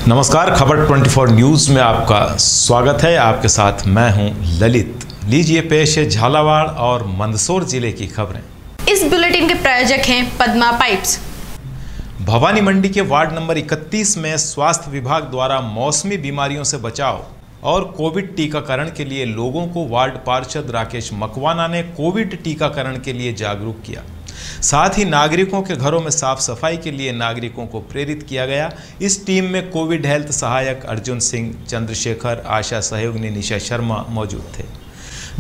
नमस्कार, खबर 24 न्यूज़ में आपका स्वागत है। आपके साथ मैं हूं ललित। लीजिए पेश है झालावाड़ और मंदसौर जिले की खबरें। इस बुलेटिन के प्रायोजक हैं पद्मा पाइप्स। भवानी मंडी के वार्ड नंबर 31 में स्वास्थ्य विभाग द्वारा मौसमी बीमारियों से बचाव और कोविड टीकाकरण के लिए लोगों को वार्ड पार्षद राकेश मकवाना ने कोविड टीकाकरण के लिए जागरूक किया। साथ ही नागरिकों के घरों में साफ सफाई के लिए नागरिकों को प्रेरित किया गया। इस टीम में कोविड हेल्थ सहायक अर्जुन सिंह, चंद्रशेखर, आशा सहयोगिनी निशा शर्मा मौजूद थे।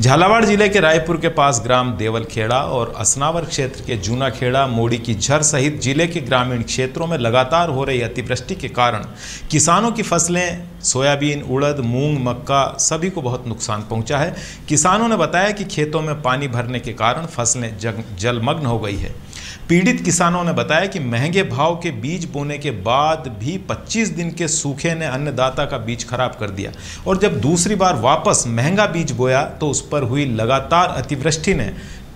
झालावाड़ जिले के रायपुर के पास ग्राम देवलखेड़ा और असनावर क्षेत्र के जूनाखेड़ा, मोड़ी की झर सहित जिले के ग्रामीण क्षेत्रों में लगातार हो रही अतिवृष्टि के कारण किसानों की फसलें सोयाबीन, उड़द, मूंग, मक्का सभी को बहुत नुकसान पहुंचा है। किसानों ने बताया कि खेतों में पानी भरने के कारण फसलें जलमग्न हो गई है। पीड़ित किसानों ने बताया कि महंगे भाव के बीज बोने के बाद भी 25 दिन के सूखे ने अन्नदाता का बीज खराब कर दिया और जब दूसरी बार वापस महंगा बीज बोया तो उस पर हुई लगातार अतिवृष्टि ने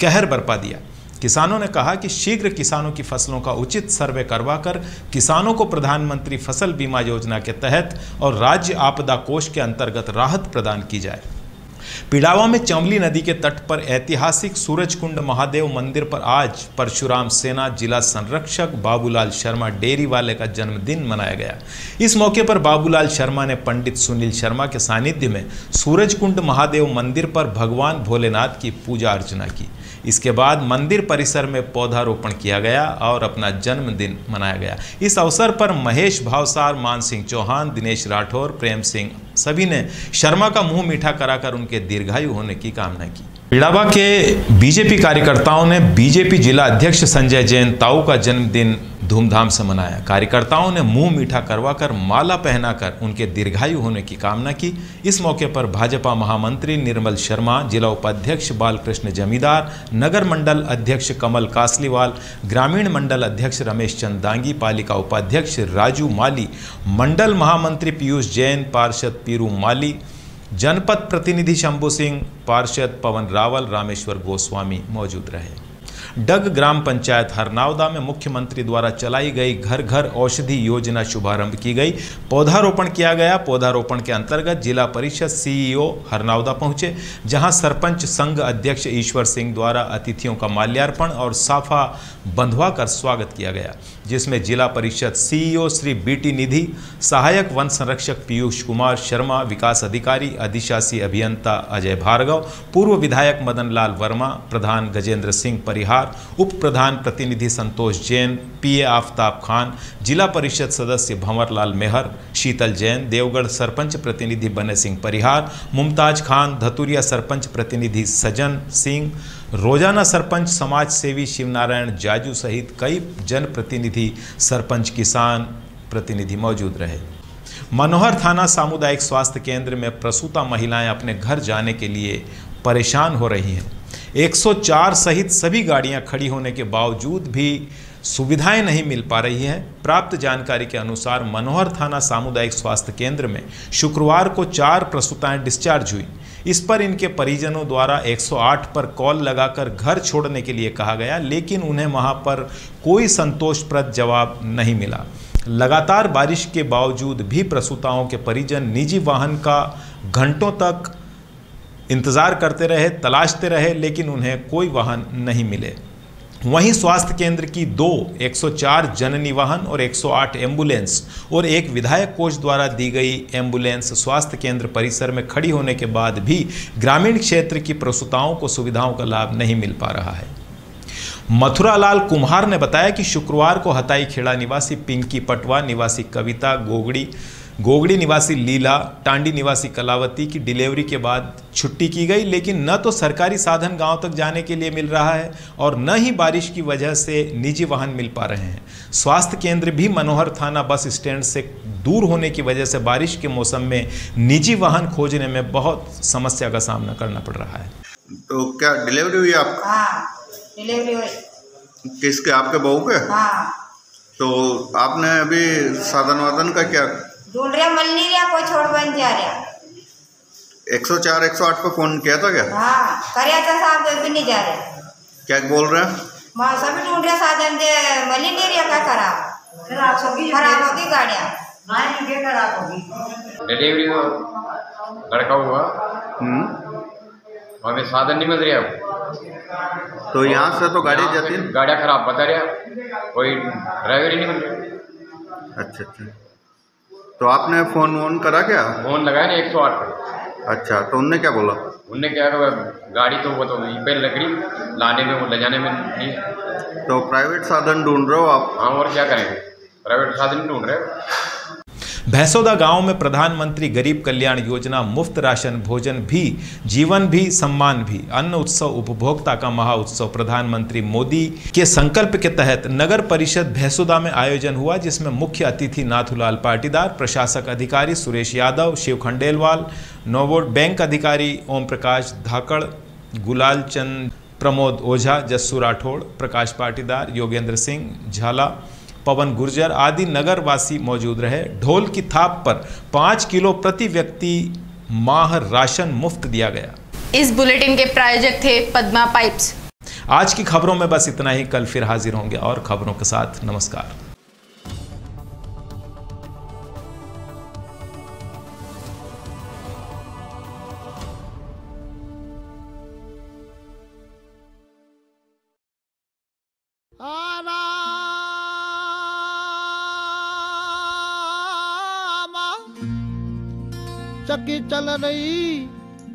कहर बरपा दिया। किसानों ने कहा कि शीघ्र किसानों की फसलों का उचित सर्वे करवाकर किसानों को प्रधानमंत्री फसल बीमा योजना के तहत और राज्य आपदा कोष के अंतर्गत राहत प्रदान की जाए। पिड़ावा में चमली नदी के तट पर ऐतिहासिक सूरजकुंड महादेव मंदिर पर आज परशुराम सेना जिला संरक्षक बाबूलाल शर्मा डेयरी वाले का जन्मदिन मनाया गया। इस मौके पर बाबूलाल शर्मा ने पंडित सुनील शर्मा के सानिध्य में सूरजकुंड महादेव मंदिर पर भगवान भोलेनाथ की पूजा अर्चना की। इसके बाद मंदिर परिसर में पौधारोपण किया गया और अपना जन्मदिन मनाया गया। इस अवसर पर महेश भावसार, मान सिंह चौहान, दिनेश राठौर, प्रेम सिंह सभी ने शर्मा का मुंह मीठा कराकर उनके दीर्घायु होने की कामना की। पिड़ावा के बीजेपी कार्यकर्ताओं ने बीजेपी जिला अध्यक्ष संजय जैन ताऊ का जन्मदिन धूमधाम से मनाया। कार्यकर्ताओं ने मुंह मीठा करवाकर माला पहनाकर उनके दीर्घायु होने की कामना की। इस मौके पर भाजपा महामंत्री निर्मल शर्मा, जिला उपाध्यक्ष बालकृष्ण जमीदार, नगर मंडल अध्यक्ष कमल कासलीवाल, ग्रामीण मंडल अध्यक्ष रमेश चंद दांगी, पालिका उपाध्यक्ष राजू माली, मंडल महामंत्री पीयूष जैन, पार्षद पीरू माली, जनपद प्रतिनिधि शंभू सिंह, पार्षद पवन रावल, रामेश्वर गोस्वामी मौजूद रहे। डग ग्राम पंचायत हरनावदा में मुख्यमंत्री द्वारा चलाई गई घर घर औषधि योजना शुभारंभ की गई। पौधारोपण किया गया। पौधारोपण के अंतर्गत जिला परिषद सीईओ हरनावदा पहुंचे, जहां सरपंच संघ अध्यक्ष ईश्वर सिंह द्वारा अतिथियों का माल्यार्पण और साफा बंधवा कर स्वागत किया गया, जिसमें जिला परिषद सीईओ श्री बीटी निधि, सहायक वन संरक्षक पीयूष कुमार शर्मा, विकास अधिकारी अधिशासी अभियंता अजय भार्गव, पूर्व विधायक मदन लाल वर्मा, प्रधान गजेंद्र सिंह परिहार, उप प्रधान प्रतिनिधि संतोष जैन, पीए आफ्ताब खान, जिला परिषद सदस्य भंवरलाल मेहर, शीतल जैन, देवगढ़ सरपंच प्रतिनिधि बने सिंह परिहार, मुमताज खान, धतुरिया सरपंच प्रतिनिधि सजन सिंह, रोजाना सरपंच समाज सेवी शिवनारायण जाजू सहित कई जनप्रतिनिधि, सरपंच, किसान प्रतिनिधि मौजूद रहे। मनोहर थाना सामुदायिक स्वास्थ्य केंद्र में प्रसूता महिलाएं अपने घर जाने के लिए परेशान हो रही हैं। 104 सहित सभी गाड़ियां खड़ी होने के बावजूद भी सुविधाएं नहीं मिल पा रही हैं। प्राप्त जानकारी के अनुसार मनोहर थाना सामुदायिक स्वास्थ्य केंद्र में शुक्रवार को 4 प्रसूताएं डिस्चार्ज हुई। इस पर इनके परिजनों द्वारा 108 पर कॉल लगाकर घर छोड़ने के लिए कहा गया, लेकिन उन्हें वहां पर कोई संतोषप्रद जवाब नहीं मिला। लगातार बारिश के बावजूद भी प्रसूताओं के परिजन निजी वाहन का घंटों तक इंतजार करते रहे, तलाशते रहे, लेकिन उन्हें कोई वाहन नहीं मिले। वहीं स्वास्थ्य केंद्र की 104 जननी वाहन और 108 एम्बुलेंस और एक विधायक कोष द्वारा दी गई एम्बुलेंस स्वास्थ्य केंद्र परिसर में खड़ी होने के बाद भी ग्रामीण क्षेत्र की प्रसूताओं को सुविधाओं का लाभ नहीं मिल पा रहा है। मथुरालाल कुम्हार ने बताया कि शुक्रवार को हताई खेड़ा निवासी पिंकी पटवा, निवासी कविता, गोगड़ी निवासी लीला, टांडी निवासी कलावती की डिलीवरी के बाद छुट्टी की गई, लेकिन न तो सरकारी साधन गांव तक जाने के लिए मिल रहा है और न ही बारिश की वजह से निजी वाहन मिल पा रहे हैं। स्वास्थ्य केंद्र भी मनोहर थाना बस स्टैंड से दूर होने की वजह से बारिश के मौसम में निजी वाहन खोजने में बहुत समस्या का सामना करना पड़ रहा है। तो क्या डिलीवरी हुई आपका? हाँ, डिलीवरी हुई। किसके? आपके बहू के? हाँ। तो आपने अभी साधन वाधन का क्या ढूंढ रहा, मिल नहीं रहा, कोई छोड़ बन जा रहा। 104 108 पे फोन किया था क्या? हाँ, कराया था साहब, कोई भी नहीं जा रहे। क्या बोल रहे हैं? सभी ढूंढ रहे साधन, मिल ही नहीं रहा, क्या खराब होगी गाड़ियाँ। डिलीवरी लड़का हुआ हमें साधन नहीं मिल रहा। तो यहाँ से तो गाड़ी जाती है? गाड़ियाँ खराब बता रहा, कोई ड्राइवर ही नहीं मिल रहा। अच्छा अच्छा, तो आपने फोन वोन करा क्या? फोन लगाया ना 108 पर। अच्छा, तो उनने क्या बोला? उनने क्या कहा, गाड़ी तो वो तो यहीं पे लग रही, लाने में वो ले जाने में नहीं। तो प्राइवेट साधन ढूंढ रहे हो आप? हाँ, और क्या करेंगे, प्राइवेट साधन ढूंढ रहे हो। भैंसोदा गांव में प्रधानमंत्री गरीब कल्याण योजना, मुफ्त राशन, भोजन भी, जीवन भी, सम्मान भी, अन्न उत्सव, उपभोक्ता का महा उत्सव प्रधानमंत्री मोदी के संकल्प के तहत नगर परिषद भैंसोदा में आयोजन हुआ, जिसमें मुख्य अतिथि नाथूलाल पाटीदार, प्रशासक अधिकारी सुरेश यादव, शिव खंडेलवाल, नोवोड बैंक अधिकारी ओम प्रकाश धाकड़, गुलाल चंद, प्रमोद ओझा, जस्सू राठौड़, प्रकाश पाटीदार, योगेंद्र सिंह झाला, पवन गुर्जर आदि नगरवासी मौजूद रहे। ढोल की थाप पर 5 किलो प्रति व्यक्ति माह राशन मुफ्त दिया गया। इस बुलेटिन के प्रायोजक थे पद्मा पाइप्स। आज की खबरों में बस इतना ही। कल फिर हाजिर होंगे और खबरों के साथ। नमस्कार। चक्की चल रही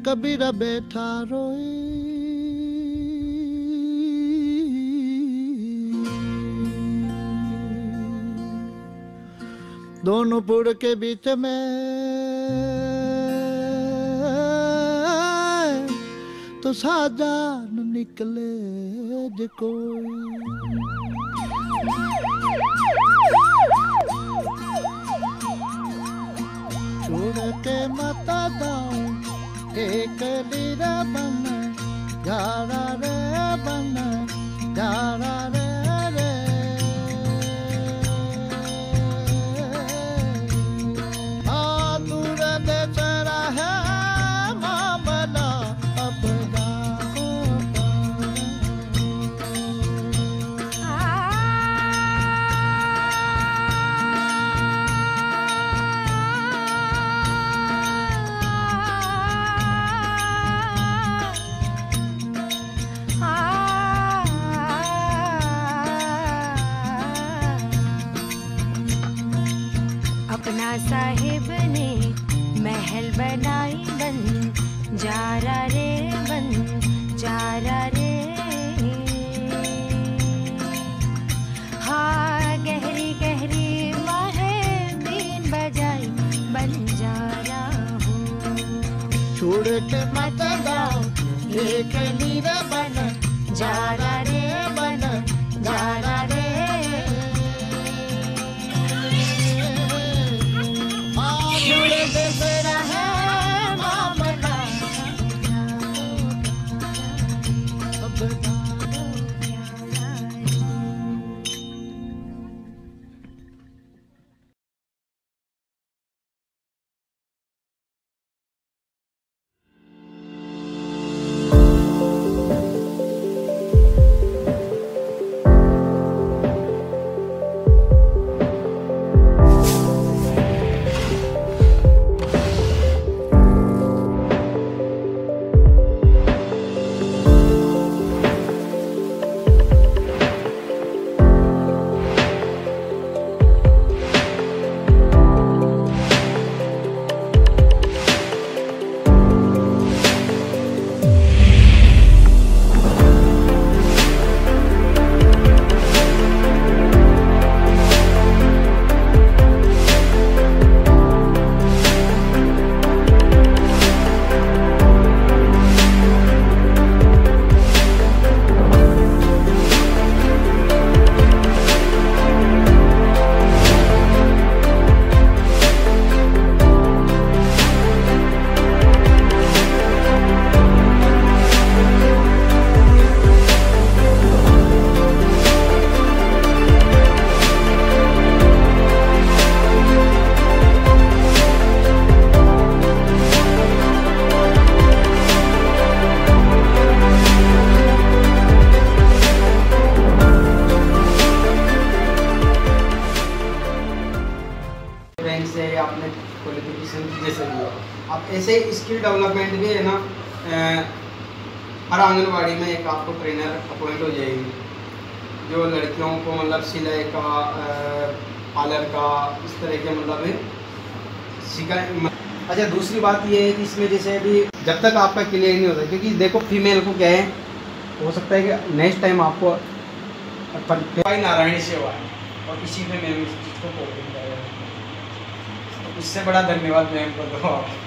कबीर बैठा रोए, दोनों पुड़ के बीच में तो साजान निकले जे कोई। छोड़ के मत दाओ एक लीरा बन जारा रे बन जारा रे रे। आ दूर देश रहे मामला अब जाओ अपना साहिब ने महल बनाई बन जारा रे बन जारा रे। हाँ गहरी गहरी माहे बीन बजाई बन जारा हूँ। छोड़ के मत दाओ एक लीरा बन जारा रे बन जारा रे। ऐसे स्किल डेवलपमेंट भी है ना, हर आंगनबाड़ी में एक आपको ट्रेनर अपॉइंट हो जाएगी, जो लड़कियों को मतलब सिलाई का, पार्लर का, इस तरह के मतलब सिखाए। अच्छा, दूसरी बात ये है कि इसमें जैसे अभी जब तक आपका क्लियर नहीं होता, क्योंकि देखो फीमेल को क्या है, हो सकता है कि नेक्स्ट टाइम आपको नारायणी सेवा है और इसी में मैम इस चीज़ को कोडिंग कर रहे हैं, तो इससे बड़ा धन्यवाद मैम को दो आप।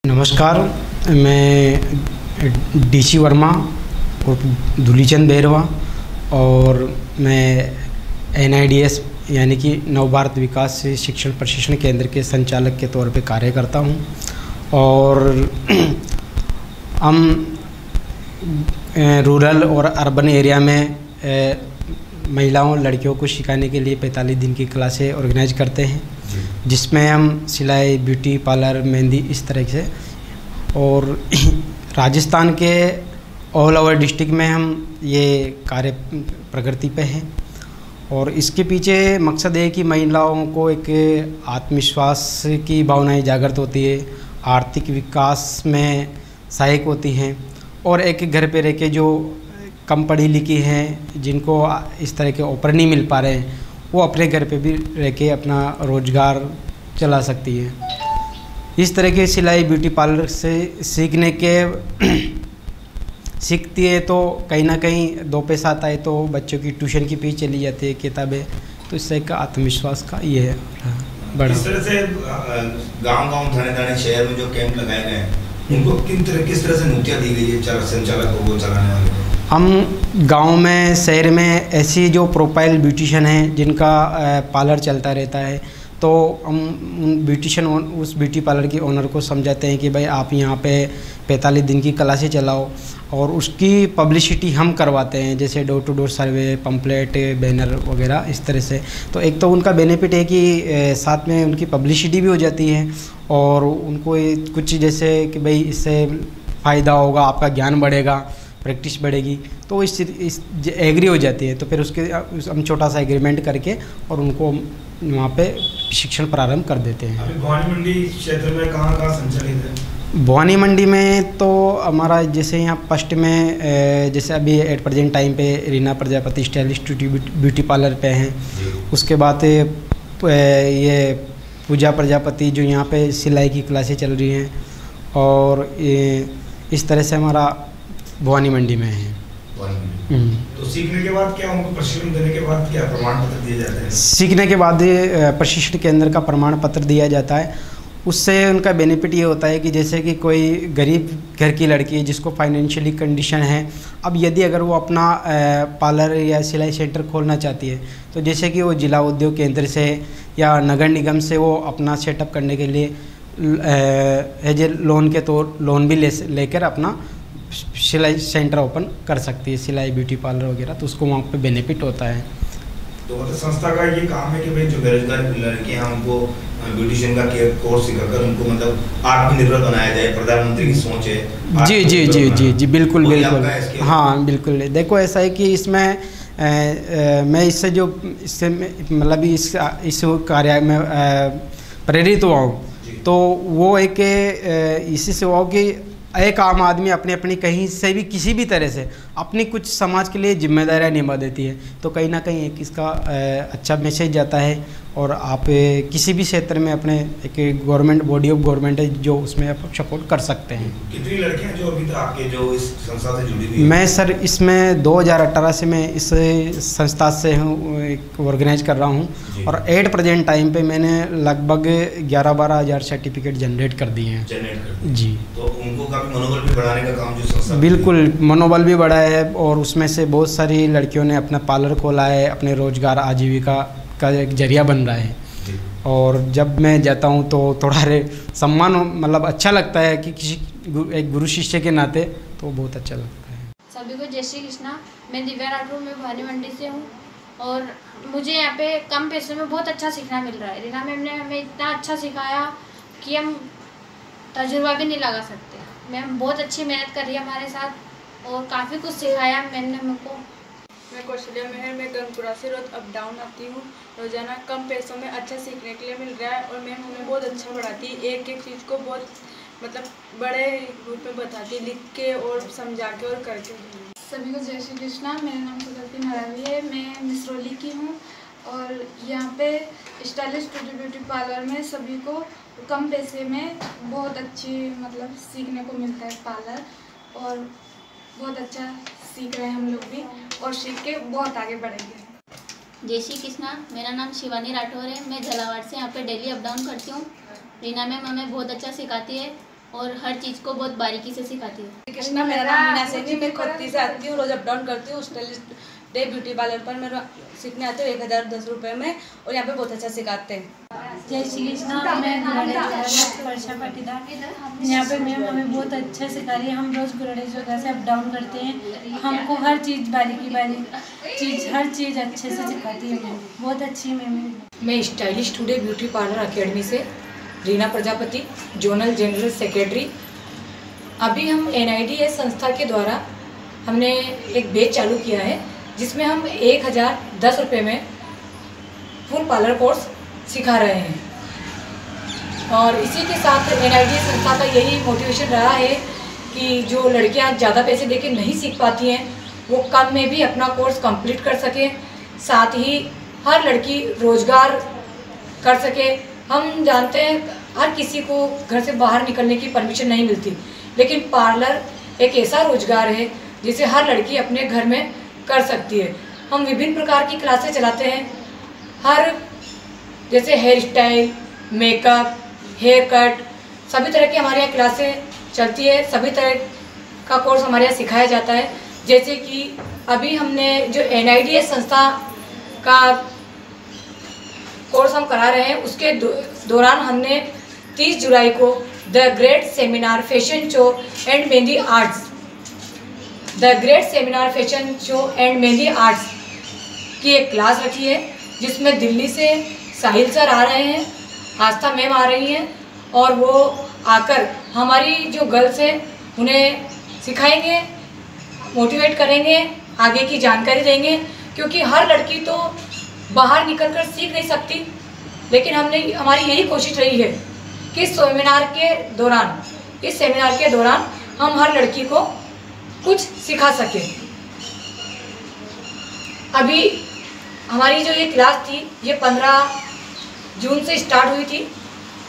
नमस्कार, मैं डीसी वर्मा और धुलीचंद बेरवा और मैं NIDS यानी कि नव भारत विकास शिक्षण प्रशिक्षण केंद्र के संचालक के तौर पे कार्य करता हूं। और हम रूरल और अर्बन एरिया में महिलाओं लड़कियों को सिखाने के लिए 45 दिन की क्लासें ऑर्गेनाइज करते हैं, जिसमें हम सिलाई, ब्यूटी पार्लर, मेहंदी इस तरह से। और राजस्थान के ऑल ओवर डिस्ट्रिक्ट में हम ये कार्य प्रगति पे हैं। और इसके पीछे मकसद है कि महिलाओं को एक आत्मविश्वास की भावनाएं जागृत होती है, आर्थिक विकास में सहायक होती हैं, और एक घर पे रह के जो कम पढ़ी लिखी हैं, जिनको इस तरह के ऑफर नहीं मिल पा रहे हैं, वो अपने घर पे भी रह के अपना रोज़गार चला सकती है। इस तरह के सिलाई ब्यूटी पार्लर से सीखती है तो कहीं ना कहीं 2 पैसा आता है, तो बच्चों की ट्यूशन की फीस चली जाती है, किताबें, तो इससे एक आत्मविश्वास का ये है बड़ा। इस तरह से गांव-गांव, थाने-थाने, शहर में जो कैंप लगाए गए हैं, उनको किस तरह से नुक्तियाँ दी गई है संचालकों को, चलाने वाले को? हम गांव में, शहर में ऐसी जो प्रोफाइल ब्यूटिशियन हैं जिनका पार्लर चलता रहता है, तो हम ब्यूटिशियन उस ब्यूटी पार्लर के ओनर को समझाते हैं कि भाई आप यहाँ पे 45 दिन की क्लासें चलाओ, और उसकी पब्लिसिटी हम करवाते हैं, जैसे door to door survey, pamphlet, banner वगैरह इस तरह से। तो एक तो उनका बेनिफिट है कि साथ में उनकी पब्लिसिटी भी हो जाती है, और उनको कुछ जैसे कि भाई इससे फ़ायदा होगा, आपका ज्ञान बढ़ेगा, प्रैक्टिस बढ़ेगी, तो इस एग्री हो जाती है। तो फिर उसके हम छोटा सा एग्रीमेंट करके और उनको वहाँ पे शिक्षण प्रारंभ कर देते हैं। अभी भवानी मंडी क्षेत्र में कहाँ संचालित है? भवानी मंडी में तो हमारा जैसे यहाँ फर्स्ट में जैसे अभी एट प्रेजेंट टाइम पे Reena Prajapati stylish beauty parlour पे हैं। उसके बाद ये पूजा प्रजापति जो यहाँ पे सिलाई की क्लासें चल रही हैं, और इस तरह से हमारा भवानी मंडी में है। तो सीखने के बाद क्या उनको प्रशिक्षण देने के बाद क्या प्रमाण पत्र दिए जाते हैं? सीखने के बाद प्रशिक्षण केंद्र का प्रमाण पत्र दिया जाता है। उससे उनका बेनिफिट ये होता है कि जैसे कि कोई गरीब घर की लड़की है जिसको फाइनेंशियली कंडीशन है, अब यदि अगर वो अपना पार्लर या सिलाई सेंटर खोलना चाहती है, तो जैसे कि वो जिला उद्योग केंद्र से या नगर निगम से वो अपना सेटअप करने के लिए एज ए लोन के तौर लोन भी लेकर अपना सिलाई सेंटर ओपन कर सकती है, सिलाई ब्यूटी पार्लर वगैरह, तो उसको वहाँ पे बेनिफिट होता है। तो मतलब संस्था का ये काम है कि भाई जो बेरोजगार लड़कियां हैं उनको ब्यूटिशियन का कोर्स सिखाकर उनको मतलब आत्मनिर्भर बनाया जाए, प्रधानमंत्री की सोच है। जी जी जी जी जी बिल्कुल बिल्कुल, हाँ बिल्कुल। देखो ऐसा है कि इसमें मैं इससे मतलब इस कार्य में प्रेरित हुआ हूँ, तो वो एक इसी से हुआ कि एक आम आदमी अपनी कहीं से भी किसी भी तरह से अपनी कुछ समाज के लिए जिम्मेदारियां निभा देती है, तो कहीं ना कहीं एक इसका अच्छा मैसेज जाता है। और आप किसी भी क्षेत्र में अपने एक गवर्नमेंट बॉडी ऑफ गवर्नमेंट है जो उसमें आप सपोर्ट कर सकते हैं। कितनी लड़कियां जो अभी तक आपके जो इस संस्था से जुड़ी हुई हैं? मैं सर इसमें 2018 से मैं इस संस्था से हूँ ऑर्गेनाइज कर रहा हूँ, और एट प्रेजेंट टाइम पे मैंने लगभग 11-12 हज़ार सर्टिफिकेट जनरेट कर दिए हैं जी। तो उनको काफ़ी मनोबल भी बढ़ाने का काम जो संस्था बिल्कुल मनोबल भी बढ़ा है, और उसमें से बहुत सारी लड़कियों ने अपना पार्लर खोला है, अपने रोजगार आजीविका का एक जरिया बन रहा है। और जब मैं जाता हूँ तो थोड़ा सम्मान मतलब अच्छा लगता है कि किसी एक गुरु शिष्य के नाते, तो बहुत अच्छा लगता है। सभी को जय श्री कृष्णा। मैं दिव्या राठौर, मैं भवानी मंडी से हूँ, और मुझे यहाँ पे कम पैसों में बहुत अच्छा सीखना मिल रहा है। रीना मैम ने हमें इतना अच्छा सिखाया कि हम तजुर्बा भी नहीं लगा सकते। मैम बहुत अच्छी मेहनत कर रही है हमारे साथ, और काफ़ी कुछ सिखाया मैम ने हमको। मैं कौशल्या मेहर, मैं गंगपुरा से रोज अप डाउन आती हूँ। रोजाना कम पैसों में अच्छा सीखने के लिए मिल रहा है, और मैम हमें बहुत अच्छा पढ़ाती है। एक एक चीज़ को बहुत मतलब बड़े रूप में बताती है, लिख के और समझा के और करके। सभी को जय श्री कृष्णा। मेरा नाम सुगति मरावी है, मैं मिसरौली की हूँ, और यहाँ पे स्टाइलिश ब्यूटी पार्लर में सभी को कम पैसे में बहुत अच्छी मतलब सीखने को मिलता है पार्लर, और बहुत अच्छा सीख रहे हैं हम लोग भी, और सीख के बहुत आगे बढ़ेंगे। जय श्री कृष्णा। मेरा नाम शिवानी राठौर है, मैं झालावाड़ से यहाँ पे डेली अप डाउन करती हूँ। रीना मैम हमें बहुत अच्छा सिखाती है, और हर चीज़ को बहुत बारीकी से सिखाती है। कृष्णा, मेरा नाम मीना सेठी, मैं खोती से आती हूँ, रोज अप डाउन करती हूँ। स्टाइलिश डे ब्यूटी पार्लर पर मेरा सीखने आते हो 1010 रुपये में, और यहाँ पे बहुत अच्छा सिखाते हैं। जय श्री कृष्णा। मैं वर्षा पाटीदार, यहाँ पे मैम हमें बहुत अच्छा सिखा रही है। हम रोज़ गुरड़े जगह से अप डाउन करते हैं, हमको हर चीज़ बारीकी चीज़ हर चीज़ अच्छे से सिखाती है मैम, बहुत अच्छी मैम है। मैं stylish today beauty parlour academy से Reena Prajapati, zonal general secretary. अभी हम NIDS संस्था के द्वारा हमने एक बैच चालू किया है, जिसमें हम 1010 रुपये में फुल पार्लर कोर्स सिखा रहे हैं। और इसी के साथ NIDS संस्था का यही मोटिवेशन रहा है कि जो लड़कियां ज़्यादा पैसे देके नहीं सीख पाती हैं, वो कम में भी अपना कोर्स कंप्लीट कर सकें, साथ ही हर लड़की रोज़गार कर सके। हम जानते हैं हर किसी को घर से बाहर निकलने की परमिशन नहीं मिलती, लेकिन पार्लर एक ऐसा रोज़गार है जिसे हर लड़की अपने घर में कर सकती है। हम विभिन्न प्रकार की क्लासेस चलाते हैं, हर जैसे hair style, makeup, hair cut, सभी तरह की हमारे यहाँ क्लासें चलती है। सभी तरह का कोर्स हमारे यहाँ सिखाया जाता है। जैसे कि अभी हमने जो NIDS संस्था का कोर्स हम करा रहे हैं, उसके दौरान हमने 30 जुलाई को the great seminar fashion show and mehndi arts की एक क्लास रखी है, जिसमें दिल्ली से साहिल सर आ रहे हैं, आस्था मैम आ रही हैं, और वो आकर हमारी जो गर्ल्स हैं उन्हें सिखाएंगे, मोटिवेट करेंगे, आगे की जानकारी देंगे, क्योंकि हर लड़की तो बाहर निकलकर सीख नहीं सकती। लेकिन हमारी यही कोशिश रही है कि इस सेमिनार के दौरान हम हर लड़की को कुछ सिखा सकें। अभी हमारी जो ये क्लास थी ये 15 जून से स्टार्ट हुई थी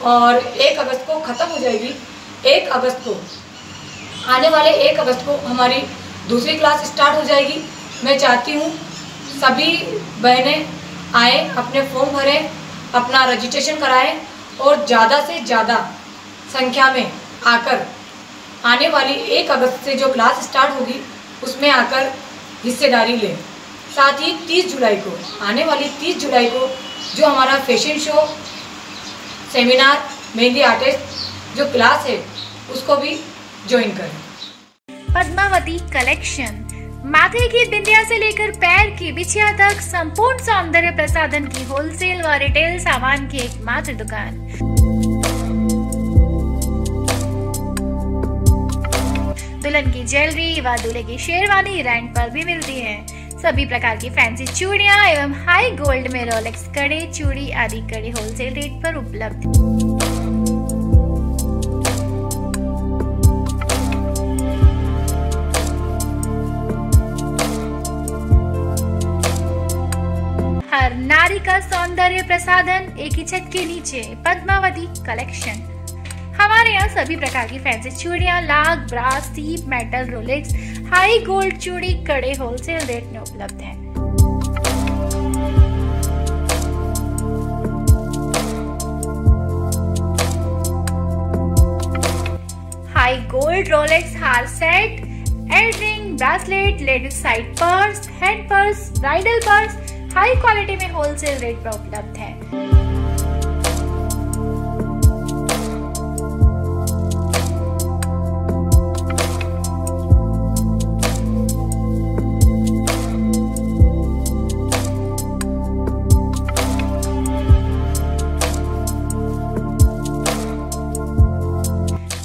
और 1 अगस्त को ख़त्म हो जाएगी। 1 अगस्त को आने वाले 1 अगस्त को हमारी दूसरी क्लास स्टार्ट हो जाएगी। मैं चाहती हूँ सभी बहनें आएँ, अपने फॉर्म भरें, अपना रजिस्ट्रेशन कराएं और ज़्यादा से ज़्यादा संख्या में आकर आने वाली 1 अगस्त से जो क्लास स्टार्ट होगी उसमें आकर हिस्सेदारी लें। साथ ही 30 जुलाई को आने वाली 30 जुलाई को जो हमारा fashion show, seminar, mehndi artist जो क्लास है उसको भी ज्वाइन करें। पद्मावती कलेक्शन माथे की बिंदिया से लेकर पैर की बिछिया तक संपूर्ण सौंदर्य प्रसाधन की होलसेल व रिटेल सामान की एकमात्र दुकान। दुल्हन की ज्वेलरी व दूल्हे की शेरवानी रेंट पर भी मिलती है। सभी प्रकार की फैंसी चूड़ियां एवं हाई गोल्ड में रोलेक्स कड़े, चूड़ी आदि कड़े होलसेल रेट पर उपलब्ध। हर नारी का सौंदर्य प्रसाधन एक ही छत के नीचे, पद्मावती कलेक्शन। हमारे यहाँ सभी प्रकार की फैंसी चूड़ियां, लाख, ब्रास, सीप, मेटल, रोलेक्स, हाई गोल्ड चूड़ी, कड़े होलसेल रेट में उपलब्ध हैं। हाई गोल्ड रोलेक्स हार set, air ring, bracelet, ladies side purse, head purse, bridal purse high quality में होलसेल रेट पर उपलब्ध है।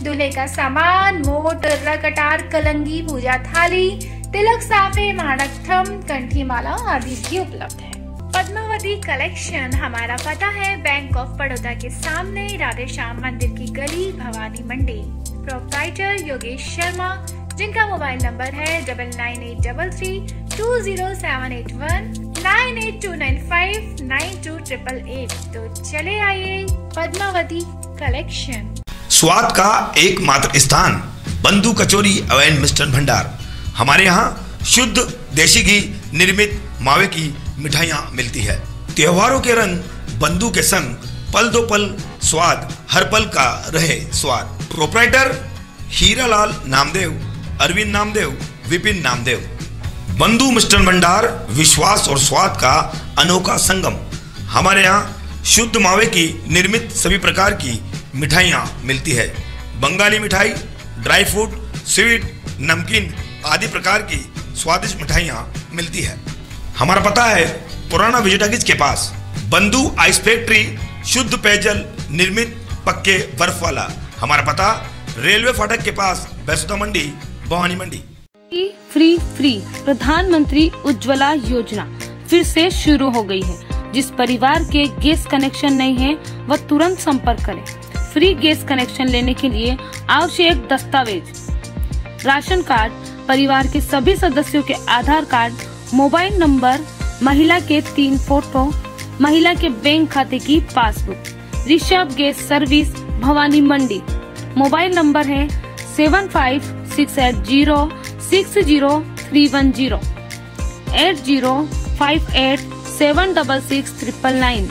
दूल्हे का सामान, मोट, कटार, कलंगी, पूजा थाली, तिलक, साफे, माणक, थम, कंठी माला आदि भी उपलब्ध है। पद्मावती कलेक्शन हमारा पता है बैंक ऑफ बड़ौदा के सामने, राधे श्याम मंदिर की गली, भवानी मंडी। प्रोप्राइटर योगेश शर्मा, जिनका मोबाइल नंबर है 9983320781, 9829592888। तो चले आइए पद्मावती कलेक्शन। स्वाद का एकमात्र स्थान बंधु कचौरी एवं मिष्ठान भंडार। हमारे यहाँ शुद्ध देशी घी निर्मित मावे की मिठाइयाँ मिलती है। त्योहारों के रंग बंधु के संग, पल दो पल स्वाद, हर पल का रहे स्वाद। प्रोप्राइटर हीरालाल नामदेव, अरविंद नामदेव, विपिन नामदेव। बंधु मिष्ठान भंडार विश्वास और स्वाद का अनोखा संगम। हमारे यहाँ शुद्ध मावे की निर्मित सभी प्रकार की मिठाइयाँ मिलती है। बंगाली मिठाई, ड्राई फ्रूट, स्वीट, नमकीन आदि प्रकार की स्वादिष्ट मिठाइयाँ मिलती है। हमारा पता है पुराना विजयटागिज के पास, बंधु आइस फैक्ट्री, शुद्ध पेयजल निर्मित पक्के बर्फ वाला। हमारा पता रेलवे फाटक के पास, बैसुदा मंडी, भवानी मंडी। फ्री प्रधानमंत्री उज्ज्वला योजना फिर से शुरू हो गई है। जिस परिवार के गैस कनेक्शन नहीं है वह तुरंत संपर्क करें। फ्री गैस कनेक्शन लेने के लिए आवश्यक दस्तावेज: राशन कार्ड, परिवार के सभी सदस्यों के आधार कार्ड, मोबाइल नंबर, महिला के 3 फोटो, महिला के बैंक खाते की passbook. Rishabh gas service, Bhawani Mandi. Mobile number है 7568060310, 8058766999,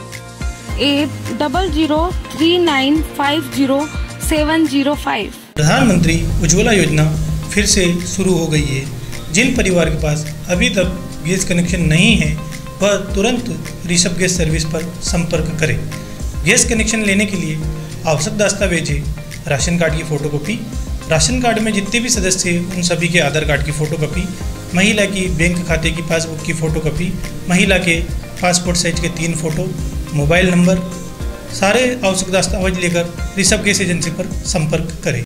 8039507005। प्रधानमंत्री उज्ज्वला योजना फिर से शुरू हो गई है। जिन परिवार के पास अभी तक गैस कनेक्शन नहीं है वह तुरंत ऋषभ गैस सर्विस पर संपर्क करें। गैस कनेक्शन लेने के लिए आवश्यक दस्तावेज है राशन कार्ड की फोटोकॉपी, राशन कार्ड में जितने भी सदस्य हैं उन सभी के आधार कार्ड की फोटोकॉपी, महिला की बैंक खाते की पासबुक की फोटोकॉपी, महिला के पासपोर्ट साइज के 3 फोटो, मोबाइल नंबर। सारे आवश्यक दस्तावेज लेकर ऋषभ गैस एजेंसी पर संपर्क करें।